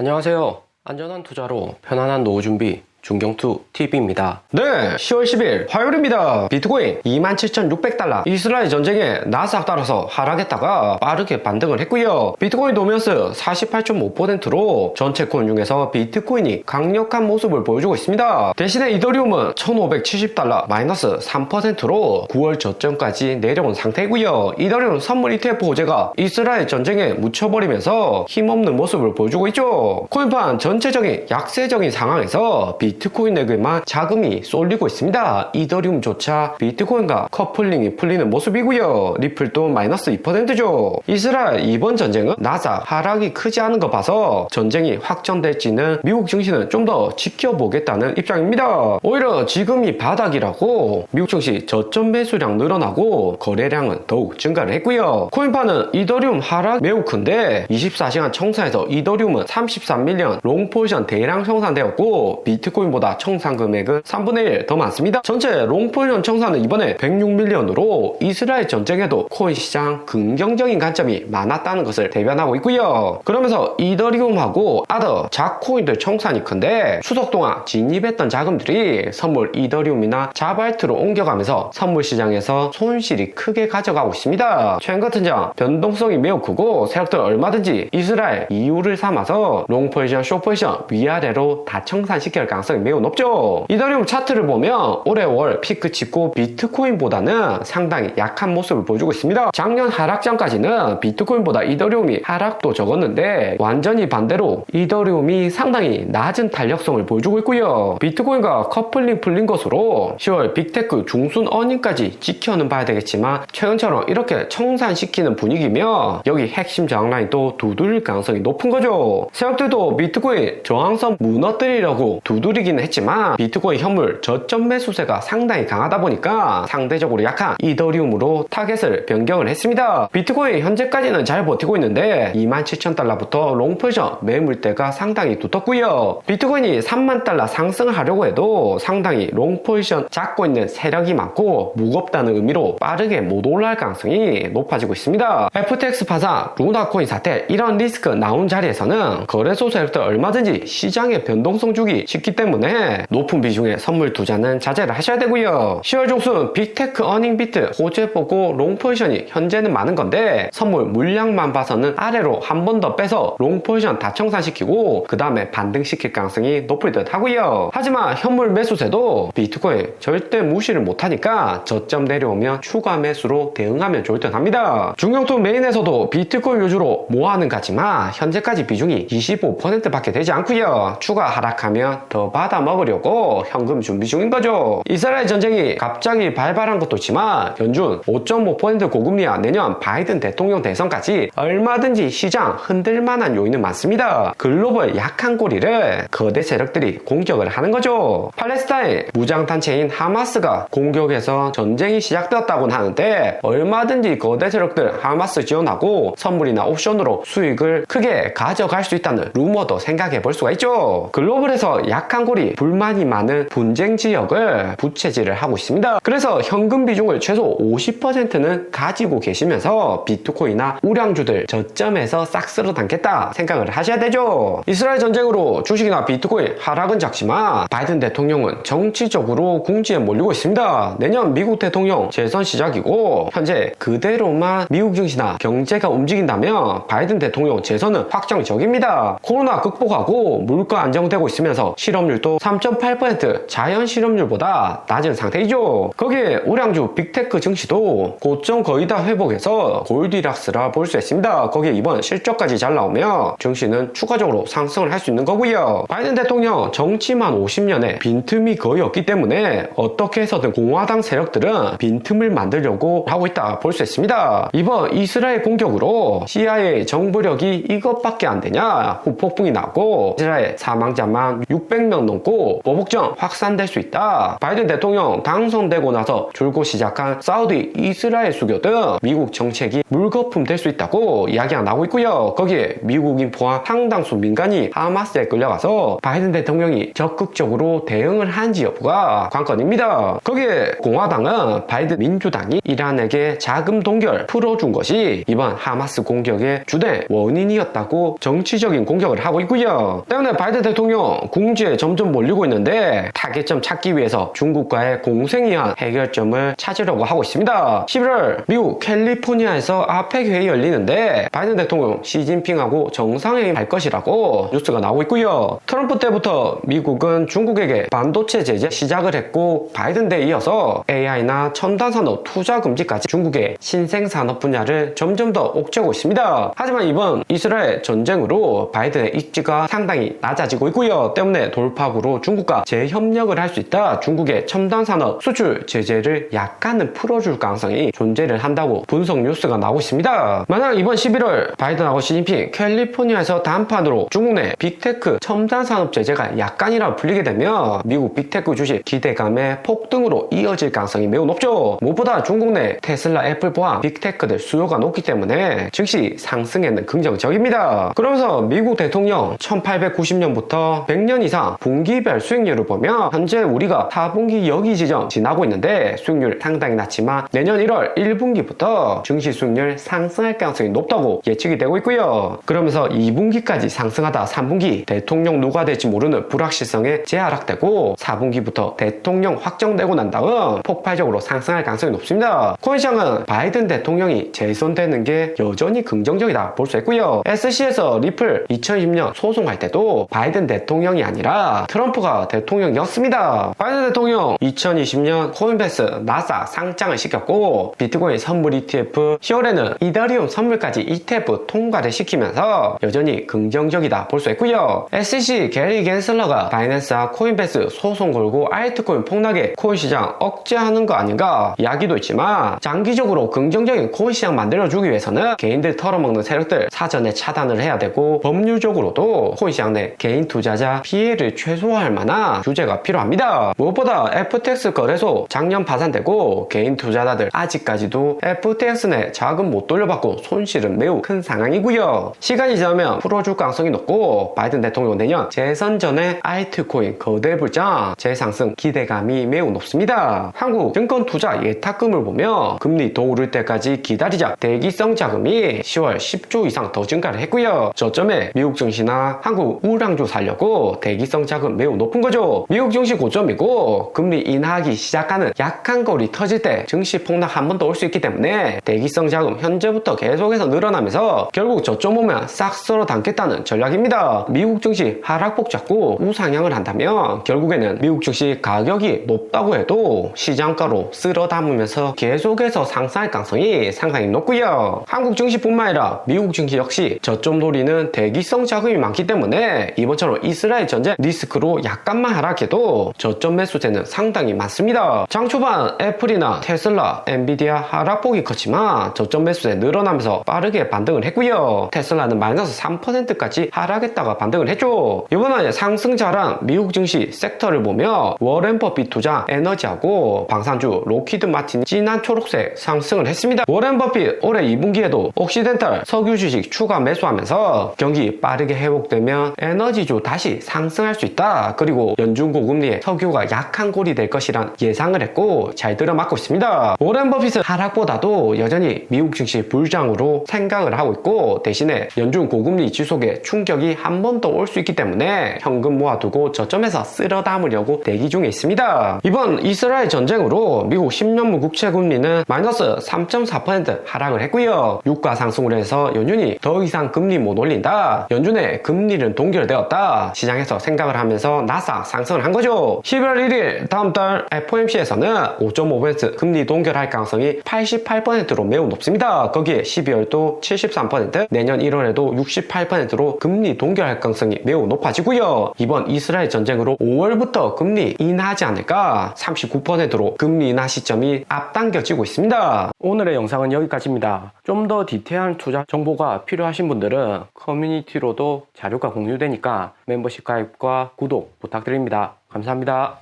안녕하세요. 안전한 투자로 편안한 노후 준비 중경투 TV입니다. 네, 10월 10일 화요일입니다. 비트코인 27,600달러. 이스라엘 전쟁에 나스닥 따라서 하락했다가 빠르게 반등을 했고요. 비트코인 도면스 48.5%로 전체 코인 중에서 비트코인이 강력한 모습을 보여주고 있습니다. 대신에 이더리움은 1,570달러 마이너스 3%로 9월 저점까지 내려온 상태이고요. 이더리움 선물 ETF 호재가 이스라엘 전쟁에 묻혀버리면서 힘없는 모습을 보여주고 있죠. 코인판 전체적인 약세적인 상황에서 비트코인에게만 자금이 쏠리고 있습니다. 이더리움조차 비트코인과 커플링이 풀리는 모습이고요. 리플도 마이너스 2%죠. 이스라엘 이번 전쟁은 나스닥 하락이 크지 않은 거 봐서 전쟁이 확전될지는 미국 증시는 좀 더 지켜보겠다는 입장입니다. 오히려 지금이 바닥이라고 미국 증시 저점 매수량 늘어나고 거래량은 더욱 증가를 했고요. 코인판은 이더리움 하락 매우 큰데 24시간 청산에서 이더리움은 33밀리언 롱 포지션 대량 청산되었고 비트코인보다 청산 금액은 3분의 1 더 많습니다. 전체 롱 포지션 청산은 이번에 106밀리언으로 이스라엘 전쟁에도 코인 시장 긍정적인 관점이 많았다는 것을 대변하고 있고요. 그러면서 이더리움하고 아더 자코인들 청산이 큰데 추석 동안 진입했던 자금들이 선물 이더리움이나 자발트로 옮겨가면서 선물 시장에서 손실이 크게 가져가고 있습니다. 최근 같은 점 변동성이 매우 크고 세력들 얼마든지 이스라엘 이유를 삼아서 롱 포지션, 숏 포지션 위아래로 다 청산시킬 가능성이 매우 높죠. 이더리움 차트를 보면 올해 월 피크 찍고 비트코인보다는 상당히 약한 모습을 보여주고 있습니다. 작년 하락 전까지는 비트코인보다 이더리움이 하락도 적었는데 완전히 반대로 이더리움이 상당히 낮은 탄력성을 보여주고 있고요. 비트코인과 커플링 풀린 것으로 10월 빅테크 중순 어닝까지 지켜는 봐야 되겠지만 최근처럼 이렇게 청산시키는 분위기면 여기 핵심 저항라인도 두드릴 가능성이 높은 거죠. 세력들도 비트코인 저항선 무너뜨리려고 두드리기는 했지만 비트코인 현물 저점 매수세가 상당히 강하다 보니까 상대적으로 약한 이더리움으로 타겟을 변경을 했습니다. 비트코인 현재까지는 잘 버티고 있는데 27,000달러부터 롱 포지션 매물대가 상당히 두텁고요. 비트코인이 30,000달러 상승하려고 해도 상당히 롱 포지션 잡고 있는 세력이 많고 무겁다는 의미로 빠르게 못 올라갈 가능성이 높아지고 있습니다. FTX 파산, 루나코인 사태 이런 리스크 나온 자리에서는 거래소 세력들 얼마든지 시장의 변동성 주기 쉽기 때문에 높은 비중의 선물 투자는 자제를 하셔야 되고요. 10월 중순 빅테크 어닝 비트 호재 보고 롱 포지션이 현재는 많은 건데 선물 물량만 봐서는 아래로 한 번 더 빼서 롱 포지션 다 청산시키고 그 다음에 반등시킬 가능성이 높을 듯 하고요. 하지만 현물 매수세도 비트코인 절대 무시를 못하니까 저점 내려오면 추가 매수로 대응하면 좋을 듯 합니다. 중경투 메인에서도 비트코인 위주로 모아는 가지만 현재까지 비중이 25%밖에 되지 않고요. 추가 하락하면 더 받아 먹으려고 현금 준비 중인 거죠. 이스라엘 전쟁이 갑자기 발발한 것도 있지만 연준 5.5% 고금리와 내년 바이든 대통령 대선까지 얼마든지 시장 흔들 만한 요인은 많습니다. 글로벌 약한 고리를 거대 세력들이 공격을 하는 거죠. 팔레스타인 무장단체인 하마스가 공격해서 전쟁이 시작되었다고는 하는데 얼마든지 거대 세력들 하마스 지원하고 선물이나 옵션으로 수익을 크게 가져갈 수 있다는 루머도 생각해 볼 수가 있죠. 글로벌에서 약한 고리, 불만이 많은 분쟁 지역을 부채질을 하고 있습니다. 그래서 현금 비중을 최소 50%는 가지고 계시면서 비트코인이나 우량주들 저점에서 싹 쓸어 담겠다 생각을 하셔야 되죠. 이스라엘 전쟁으로 주식이나 비트코인 하락은 작지만 바이든 대통령은 정치적으로 궁지에 몰리고 있습니다. 내년 미국 대통령 재선 시작이고 현재 그대로만 미국 증시나 경제가 움직인다면 바이든 대통령 재선은 확정적입니다. 코로나 극복하고 물가 안정되고 있으면서 실업률도 3.8% 자연 실업률보다 낮은 상태이죠. 거기에 우량주 빅테크 증시도 고점 거의 다 회복해서 골디락스라 볼 수 있습니다. 거기에 이번 실적까지 잘 나오면 증시는 추가적으로 상승을 할 수 있는 거고요. 바이든 대통령 정치만 50년에 빈틈이 거의 없기 때문에 어떻게 해서든 공화당 세력들은 빈틈을 만들려고 하고 있다 볼 수 있습니다. 이번 이스라엘 공격으로 CIA 정보력이 이것밖에 안 되냐 후폭풍이 나고 이스라엘 사망자만 600명 명 넘고 보복전 확산될 수 있다. 바이든 대통령 당선되고 나서 줄곧 시작한 사우디 이스라엘 수교 등 미국 정책이 물거품 될 수 있다고 이야기가 나오고 있고요. 거기에 미국인 포함 상당수 민간이 하마스에 끌려가서 바이든 대통령이 적극적으로 대응을 한지 여부가 관건입니다. 거기에 공화당은 바이든 민주당이 이란에게 자금 동결 풀어준 것이 이번 하마스 공격의 주된 원인이었다고 정치적인 공격을 하고 있고요. 때문에 바이든 대통령 궁지에 점점 몰리고 있는데 타겟점 찾기 위해서 중국과의 공생이한 해결점을 찾으려고 하고 있습니다. 11월 미국 캘리포니아에서 아펙 회의 열리는데 바이든 대통령 시진핑하고 정상회의 할 것이라고 뉴스가 나오고 있고요. 트럼프 때부터 미국은 중국에게 반도체 제재 시작을 했고 바이든 때에 이어서 AI나 첨단산업 투자 금지까지 중국의 신생산업 분야를 점점 더 옥죄고 있습니다. 하지만 이번 이스라엘 전쟁으로 바이든의 입지가 상당히 낮아지고 있고요. 때문에 돌파구로 중국과 재협력을 할 수 있다. 중국의 첨단산업 수출 제재를 약간은 풀어줄 가능성이 존재를 한다고 분석 뉴스가 나오고 있습니다. 만약 이번 11월 바이든하고 시진핑 캘리포니아에서 단판으로 중국 내 빅테크 첨단산업 제재가 약간이라도 풀리게 되면 미국 빅테크 주식 기대감의 폭등으로 이어질 가능성이 매우 높죠. 무엇보다 중국 내 테슬라, 애플 포함 빅테크들 수요가 높기 때문에 즉시 상승에는 긍정적입니다. 그러면서 미국 대통령 1890년부터 100년 이상 분기별 수익률을 보면 현재 우리가 4분기 여기 지점 지나고 있는데 수익률 상당히 낮지만 내년 1월 1분기부터 증시 수익률 상승할 가능성이 높다고 예측이 되고 있고요. 그러면서 2분기까지 상승하다 3분기 대통령 누가 될지 모르는 불확실성에 재하락되고 4분기부터 대통령 확정되고 난 다음 폭발적으로 상승할 가능성이 높습니다. 코인시장은 바이든 대통령이 재선되는 게 여전히 긍정적이다 볼 수 있고요. SC에서 리플 2020년 소송할 때도 바이든 대통령이 아니라 트럼프가 대통령이었습니다. 바이든 대통령 2020년 코인베이스 나스닥 상장을 시켰고 비트코인 선물 ETF 10월에는 이더리움 선물까지 ETF 통과를 시키면서 여전히 긍정적이다 볼 수 있고요. SEC 게리 겐슬러가 바이낸스와 코인베이스 소송 걸고 알트코인 폭락에 코인 시장 억제하는 거 아닌가 이야기도 있지만 장기적으로 긍정적인 코인 시장 만들어주기 위해서는 개인들 털어먹는 세력들 사전에 차단을 해야 되고 법률적으로도 코인 시장 내 개인 투자자 피해를 최소화할 만한 규제가 필요합니다. 무엇보다 FTX 거래소 작년 파산되고 개인 투자자들 아직까지도 FTX 내 자금 못 돌려받고 손실은 매우 큰 상황이고요. 시간이 지나면 풀어줄 가능성이 높고 바이든 대통령 내년 재선 전에 알트코인 거대 불장 재상승 기대감이 매우 높습니다. 한국 증권 투자 예탁금을 보면 금리 더 오를 때까지 기다리자 대기성 자금이 10월 10조 이상 더 증가를 했고요. 저점에 미국 증시나 한국 우량주 살려고 대기성 자금 매우 높은 거죠. 미국 증시 고점이고 금리 인하하기 시작하는 약한 거리 터질 때 증시 폭락 한 번 더 올 수 있기 때문에 대기성 자금 현재부터 계속해서 늘어나면서 결국 저점 오면 싹 쓸어 담겠다는 전략입니다. 미국 증시 하락폭 잡고 우상향을 한다면 결국에는 미국 증시 가격이 높다고 해도 시장가로 쓸어 담으면서 계속해서 상승할 가능성이 상당히 높고요. 한국 증시뿐만 아니라 미국 증시 역시 저점 노리는 대기성 자금이 많기 때문에 이번처럼 이스라엘 전쟁 리스크로 약간만 하락해도 저점 매수세는 상당히 많습니다. 장 초반 애플이나 테슬라, 엔비디아 하락폭이 컸지만 저점 매수세 늘어나면서 빠르게 반등을 했고요. 테슬라는 마이너스 3%까지 하락했다가 반등을 했죠. 이번에 상승자란 미국 증시 섹터를 보면 워렌 버핏 투자 에너지하고 방산주 로키드 마틴이 진한 초록색 상승을 했습니다. 워렌 버핏 올해 2분기에도 옥시덴탈 석유 주식 추가 매수하면서 경기 빠르게 회복되면 에너지주 다시 상승할 수 있다. 그리고 연준 고금리에 석유가 약한 골이 될 것이란 예상을 했고 잘 들어맞고 있습니다. 워렌 버핏은 하락보다도 여전히 미국 증시 불장으로 생각을 하고 있고 대신에 연준 고금리 지속에 충격이 한 번 더 올 수 있기 때문에 현금 모아두고 저점에서 쓸어 담으려고 대기 중에 있습니다. 이번 이스라엘 전쟁으로 미국 10년물 국채 금리는 마이너스 3.4% 하락을 했고요. 유가 상승으로 해서 연준이 더 이상 금리 못 올린다. 연준의 금리는 동결되었다. 시장에서 생각을 하면서 나스닥 상승을 한 거죠. 11월 1일 다음 달 FOMC에서는 5.5% 금리 동결할 가능성이 88%로 매우 높습니다. 거기에 12월도 73%, 내년 1월에도 68%로 금리 동결할 가능성이 매우 높아지고요. 이번 이스라엘 전쟁으로 5월부터 금리 인하하지 않을까 39%로 금리 인하 시점이 앞당겨지고 있습니다. 오늘의 영상은 여기까지입니다. 좀 더 디테일한 투자 정보가 필요하신 분들은 커뮤니티로도 자료가 공유되니까 멤버십 가입과 구독 부탁드립니다. 감사합니다.